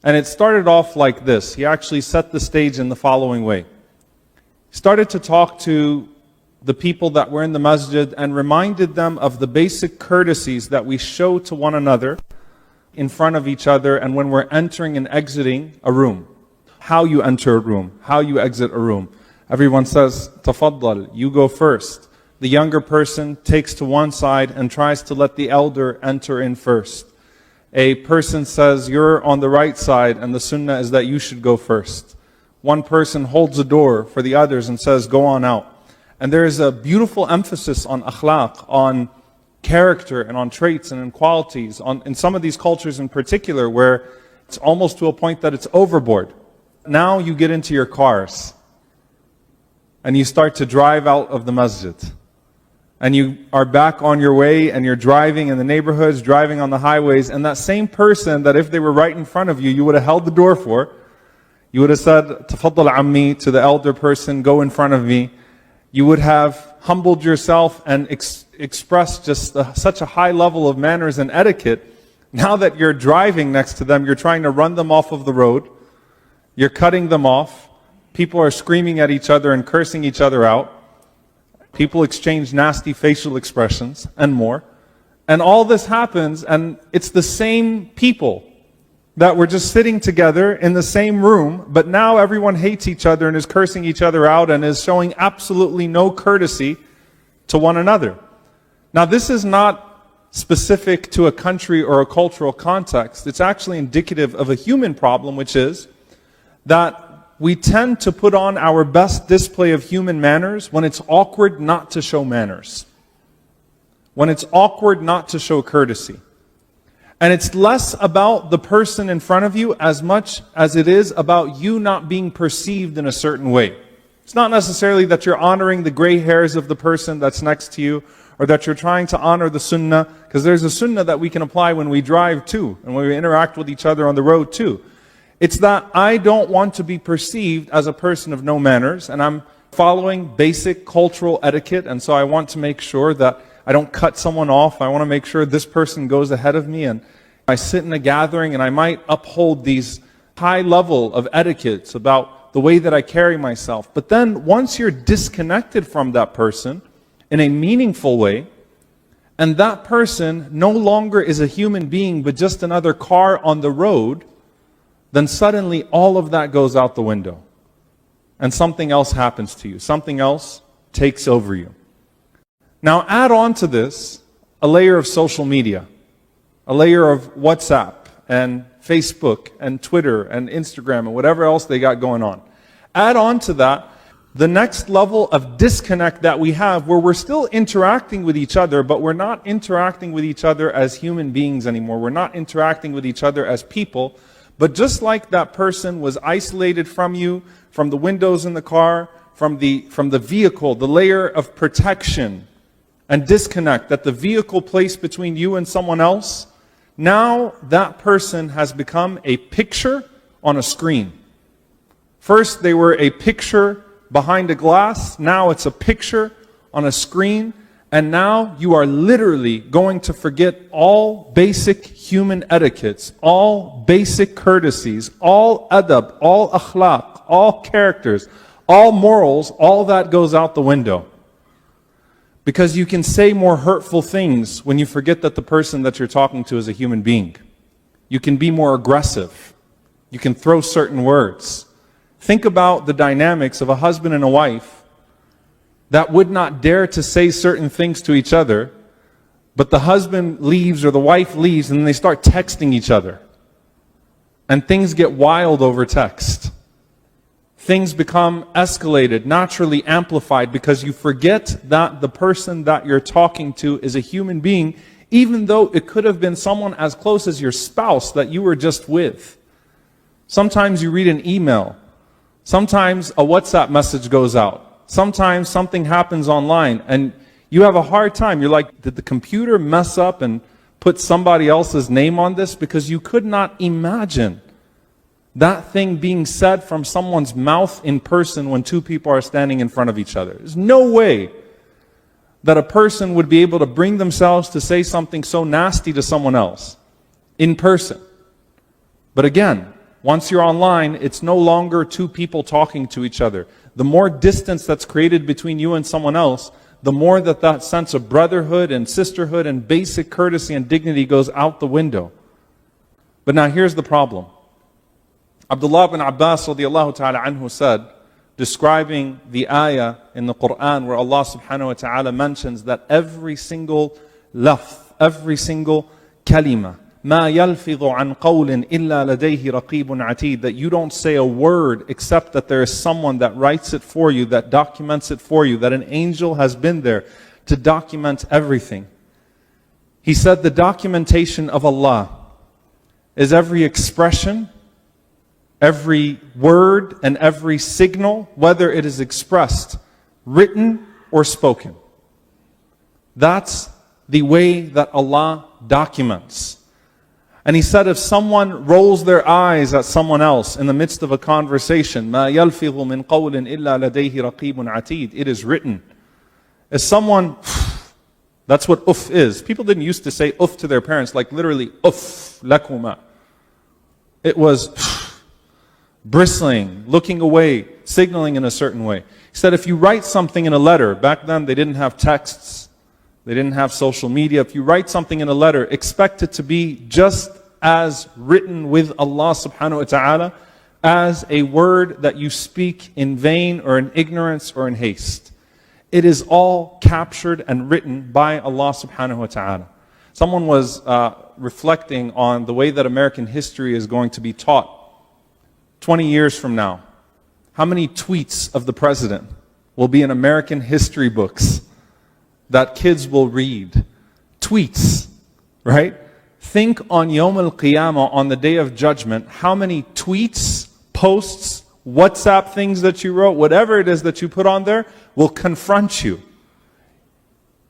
And it started off like this. He actually set the stage in the following way. He started to talk to the people that were in the masjid and reminded them of the basic courtesies that we show to one another in front of each other and when we're entering and exiting a room. How you enter a room, how you exit a room. Everyone says, tafaddal, you go first. The younger person takes to one side and tries to let the elder enter in first. A person says, you're on the right side and the sunnah is that you should go first. One person holds the door for the others and says, go on out. And there is a beautiful emphasis on akhlaq, on character and on traits and in qualities, in some of these cultures in particular where it's almost to a point that it's overboard. Now you get into your cars and you start to drive out of the masjid. And you are back on your way and you're driving in the neighborhoods, driving on the highways, and that same person that if they were right in front of you, you would have held the door for, you would have said, tafaddal ammi, to the elder person, go in front of me. You would have humbled yourself and expressed just such a high level of manners and etiquette. Now that you're driving next to them, you're trying to run them off of the road. You're cutting them off. People are screaming at each other and cursing each other out. People exchange nasty facial expressions and more. And all this happens, and it's the same people that were just sitting together in the same room, but now everyone hates each other and is cursing each other out and is showing absolutely no courtesy to one another. Now, this is not specific to a country or a cultural context. It's actually indicative of a human problem, which is that we tend to put on our best display of human manners when it's awkward not to show manners. When it's awkward not to show courtesy. And it's less about the person in front of you as much as it is about you not being perceived in a certain way. It's not necessarily that you're honoring the gray hairs of the person that's next to you, or that you're trying to honor the sunnah, because there's a sunnah that we can apply when we drive too, and when we interact with each other on the road too. It's that I don't want to be perceived as a person of no manners, and I'm following basic cultural etiquette, and so I want to make sure that I don't cut someone off. I want to make sure this person goes ahead of me, and I sit in a gathering and I might uphold these high level of etiquettes about the way that I carry myself. But then once you're disconnected from that person in a meaningful way, and that person no longer is a human being but just another car on the road, then suddenly all of that goes out the window. And something else happens to you. Something else takes over you. Now add on to this a layer of social media, a layer of WhatsApp and Facebook and Twitter and Instagram and whatever else they got going on. Add on to that the next level of disconnect that we have, where we're still interacting with each other, but we're not interacting with each other as human beings anymore. We're not interacting with each other as people. But just like that person was isolated from you, from the windows in the car, from the vehicle, the layer of protection and disconnect that the vehicle placed between you and someone else, now that person has become a picture on a screen. First they were a picture behind a glass, now it's a picture on a screen, and now you are literally going to forget all basic human etiquettes, all basic courtesies, all adab, all akhlaq, all characters, all morals, all that goes out the window. Because you can say more hurtful things when you forget that the person that you're talking to is a human being. You can be more aggressive. You can throw certain words. Think about the dynamics of a husband and a wife that would not dare to say certain things to each other, but the husband leaves or the wife leaves and they start texting each other. And things get wild over text. Things become escalated, naturally amplified, because you forget that the person that you're talking to is a human being, even though it could have been someone as close as your spouse that you were just with. Sometimes you read an email. Sometimes a WhatsApp message goes out. Sometimes something happens online and you have a hard time. You're like, did the computer mess up and put somebody else's name on this? Because you could not imagine that thing being said from someone's mouth in person when two people are standing in front of each other. There's no way that a person would be able to bring themselves to say something so nasty to someone else in person. But again, Once you're online, it's no longer two people talking to each other. The more distance that's created between you and someone else, the more that sense of brotherhood and sisterhood and basic courtesy and dignity goes out the window. But now here's the problem. Abdullah bin Abbas radiallahu ta'ala anhu said, describing the ayah in the Quran where Allah subhanahu wa ta'ala mentions that every single lafz, every single kalima, مَا يَلْفِظُ عَنْ قَوْلٍ إِلَّا لَدَيْهِ رَقِيبٌ عَتِيدٌ, that you don't say a word except that there is someone that writes it for you, that documents it for you, that an angel has been there to document everything. He said the documentation of Allah is every expression, every word, and every signal, whether it is expressed, written, or spoken. That's the way that Allah documents. And he said if someone rolls their eyes at someone else in the midst of a conversation, مَا يَلْفِظُ مِنْ قَوْلٍ إِلَّا لَدَيْهِ رَقِيبٌ عَتِيدٌ, it is written. If someone, that's what uff is. People didn't used to say uff to their parents, like literally uff lakuma. It was bristling, looking away, signaling in a certain way. He said if you write something in a letter, back then they didn't have texts, they didn't have social media. If you write something in a letter, expect it to be just as written with Allah subhanahu wa ta'ala as a word that you speak in vain or in ignorance or in haste. It is all captured and written by Allah subhanahu wa ta'ala. Someone was reflecting on the way that American history is going to be taught 20 years from now. How many tweets of the president will be in American history books that kids will read? Tweets, right? Think on Yawm al-Qiyamah, on the day of judgment, how many tweets, posts, WhatsApp things that you wrote, whatever it is that you put on there, will confront you.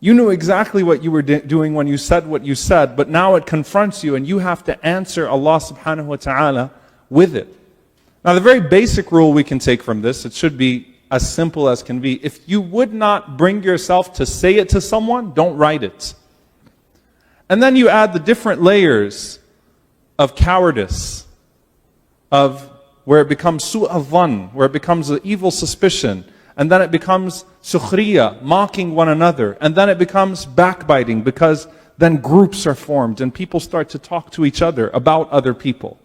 You knew exactly what you were doing when you said what you said, but now it confronts you and you have to answer Allah subhanahu wa ta'ala with it. Now the very basic rule we can take from this, it should be as simple as can be. If you would not bring yourself to say it to someone, don't write it. And then you add the different layers of cowardice, of where it becomes su'adhan, where it becomes an evil suspicion, and then it becomes sukhriya, mocking one another, and then it becomes backbiting, because then groups are formed and people start to talk to each other about other people,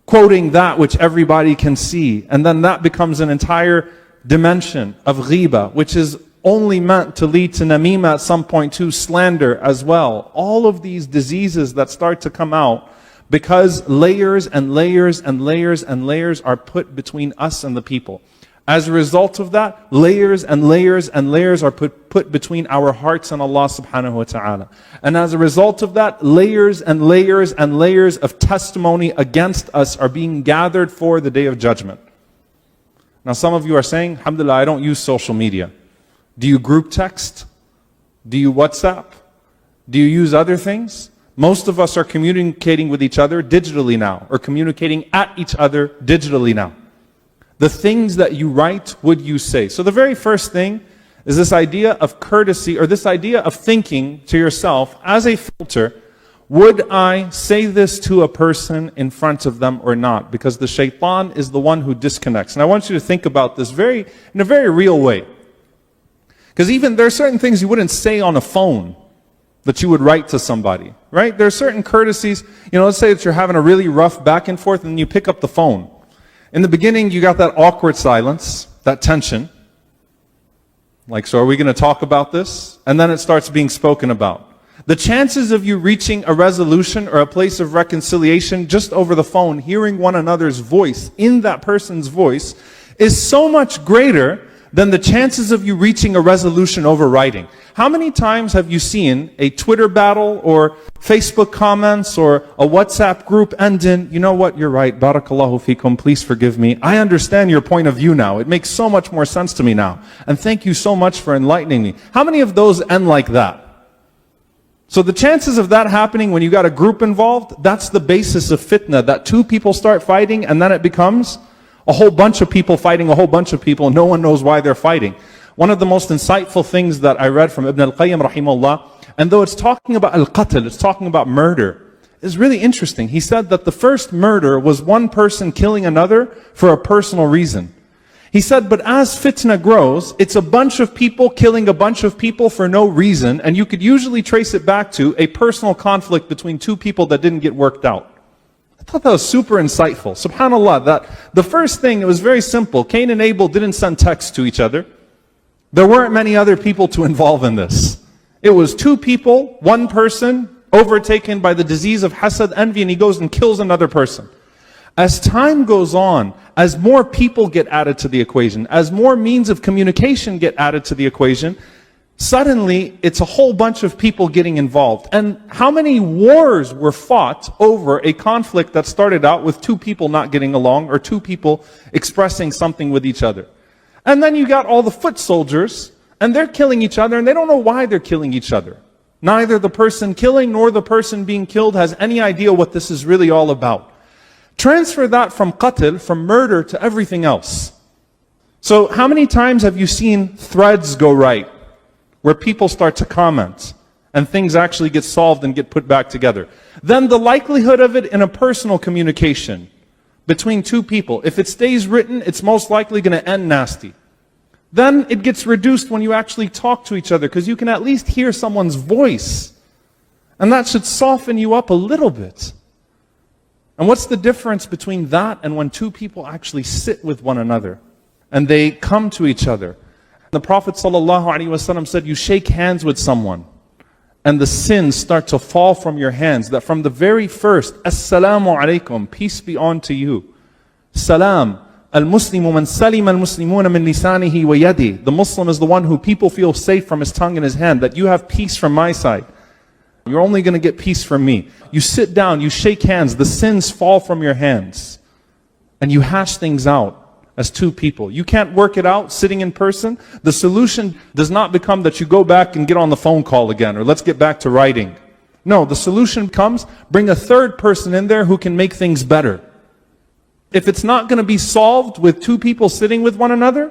quoting that which everybody can see, and then that becomes an entire dimension of ghiba, which is only meant to lead to namima at some point, to slander as well. All of these diseases that start to come out because layers and layers and layers and layers are put between us and the people. As a result of that, layers and layers and layers are put between our hearts and Allah subhanahu wa ta'ala. And as a result of that, layers and layers and layers of testimony against us are being gathered for the day of judgment. Now some of you are saying, alhamdulillah, I don't use social media. Do you group text? Do you WhatsApp? Do you use other things? Most of us are communicating with each other digitally now, or communicating at each other digitally now. The things that you write, would you say? So the very first thing is this idea of courtesy, or this idea of thinking to yourself as a filter, would I say this to a person in front of them or not? Because the shaitan is the one who disconnects. And I want you to think about this in a very real way. Because even there are certain things you wouldn't say on a phone that you would write to somebody, right? There are certain courtesies, let's say that you're having a really rough back and forth and you pick up the phone. In the beginning, you got that awkward silence, that tension. Like, so are we going to talk about this? And then it starts being spoken about. The chances of you reaching a resolution or a place of reconciliation just over the phone, hearing one another's voice in that person's voice, is so much greater than the chances of you reaching a resolution over writing. How many times have you seen a Twitter battle or Facebook comments or a WhatsApp group end in, you know what, you're right, barakallahu feekum, please forgive me. I understand your point of view now. It makes so much more sense to me now. And thank you so much for enlightening me. How many of those end like that? So the chances of that happening when you got a group involved, that's the basis of fitna, that two people start fighting and then it becomes a whole bunch of people fighting a whole bunch of people and no one knows why they're fighting. One of the most insightful things that I read from Ibn al-Qayyim rahimahullah, and though it's talking about al-qatl, it's talking about murder, is really interesting. He said that the first murder was one person killing another for a personal reason. He said, but as fitna grows, it's a bunch of people killing a bunch of people for no reason, and you could usually trace it back to a personal conflict between two people that didn't get worked out. I thought that was super insightful. SubhanAllah, that the first thing, it was very simple. Cain and Abel didn't send texts to each other. There weren't many other people to involve in this. It was two people, one person, overtaken by the disease of hasad, envy, and he goes and kills another person. As time goes on, as more people get added to the equation, as more means of communication get added to the equation, suddenly it's a whole bunch of people getting involved. And how many wars were fought over a conflict that started out with two people not getting along or two people expressing something with each other? And then you got all the foot soldiers, and they're killing each other, and they don't know why they're killing each other. Neither the person killing nor the person being killed has any idea what this is really all about. Transfer that from qatl, from murder, to everything else. So how many times have you seen threads go right, where people start to comment, and things actually get solved and get put back together? Then the likelihood of it in a personal communication between two people, if it stays written, it's most likely going to end nasty. Then it gets reduced when you actually talk to each other, because you can at least hear someone's voice. And that should soften you up a little bit. And what's the difference between that and when two people actually sit with one another and they come to each other? The Prophet ﷺ said, you shake hands with someone and the sins start to fall from your hands. That from the very first, Assalamu alaikum, peace be unto you. Salam. Al-Muslimu man salim al-Muslimuna min lisanihi wa yadi. The Muslim is the one who people feel safe from his tongue and his hand. That you have peace from my side. You're only going to get peace from me. You sit down, you shake hands, the sins fall from your hands. And you hash things out as two people. You can't work it out sitting in person. The solution does not become that you go back and get on the phone call again, or let's get back to writing. No, the solution comes, bring a third person in there who can make things better. If it's not going to be solved with two people sitting with one another,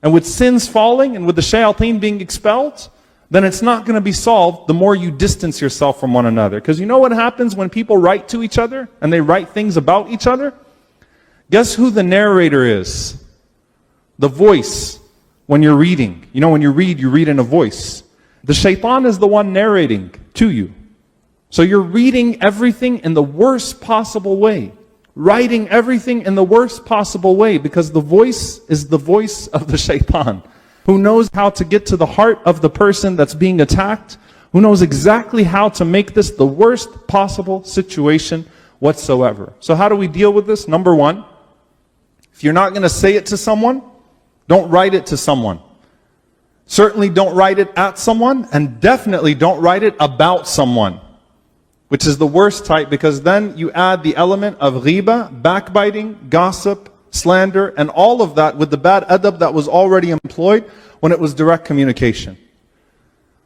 and with sins falling, and with the shayateen being expelled, then it's not going to be solved the more you distance yourself from one another. Because you know what happens when people write to each other, and they write things about each other? Guess who the narrator is? The voice when you're reading. You know, when you read in a voice. The shaitan is the one narrating to you. So you're reading everything in the worst possible way. Writing everything in the worst possible way, because the voice is the voice of the shaitan, who knows how to get to the heart of the person that's being attacked, who knows exactly how to make this the worst possible situation whatsoever. So how do we deal with this? Number one, if you're not going to say it to someone, don't write it to someone. Certainly don't write it at someone, and definitely don't write it about someone, which is the worst type, because then you add the element of ghiba, backbiting, gossip, slander, and all of that with the bad adab that was already employed when it was direct communication.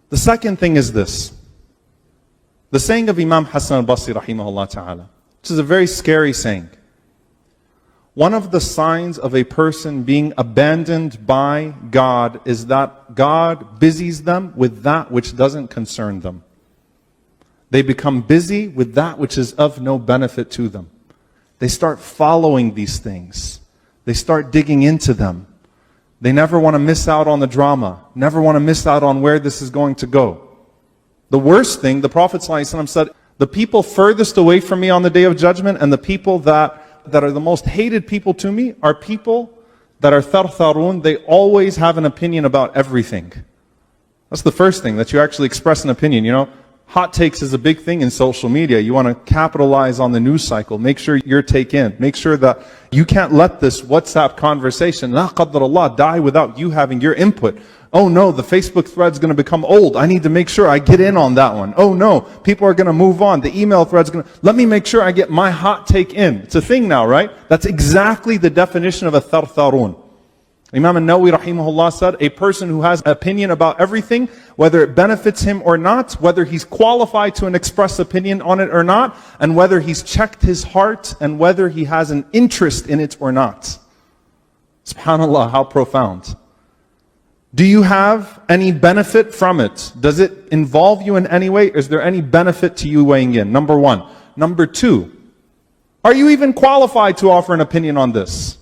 The second thing is this. The saying of Imam Hassan al-Basri rahimahullah ta'ala, which is a very scary saying. One of the signs of a person being abandoned by God is that God busies them with that which doesn't concern them. They become busy with that which is of no benefit to them. They start following these things. They start digging into them. They never want to miss out on the drama. Never want to miss out on where this is going to go. The worst thing, the Prophet ﷺ said, the people furthest away from me on the Day of Judgment and the people that are the most hated people to me are people that are thartharun. They always have an opinion about everything. That's the first thing, that you actually express an opinion. You know, hot takes is a big thing in social media. You want to capitalize on the news cycle. Make sure your take in. Make sure that you can't let this WhatsApp conversation, la qaddar Allah, die without you having your input. Oh no, the Facebook thread's going to become old. I need to make sure I get in on that one. Oh no, people are going to move on. The email thread's going to... Let me make sure I get my hot take in. It's a thing now, right? That's exactly the definition of a thartharun. Imam al-Nawawi rahimahullah said, a person who has opinion about everything, whether it benefits him or not, whether he's qualified to express opinion on it or not, and whether he's checked his heart, and whether he has an interest in it or not. SubhanAllah, how profound. Do you have any benefit from it? Does it involve you in any way? Is there any benefit to you weighing in? Number one. Number two, are you even qualified to offer an opinion on this?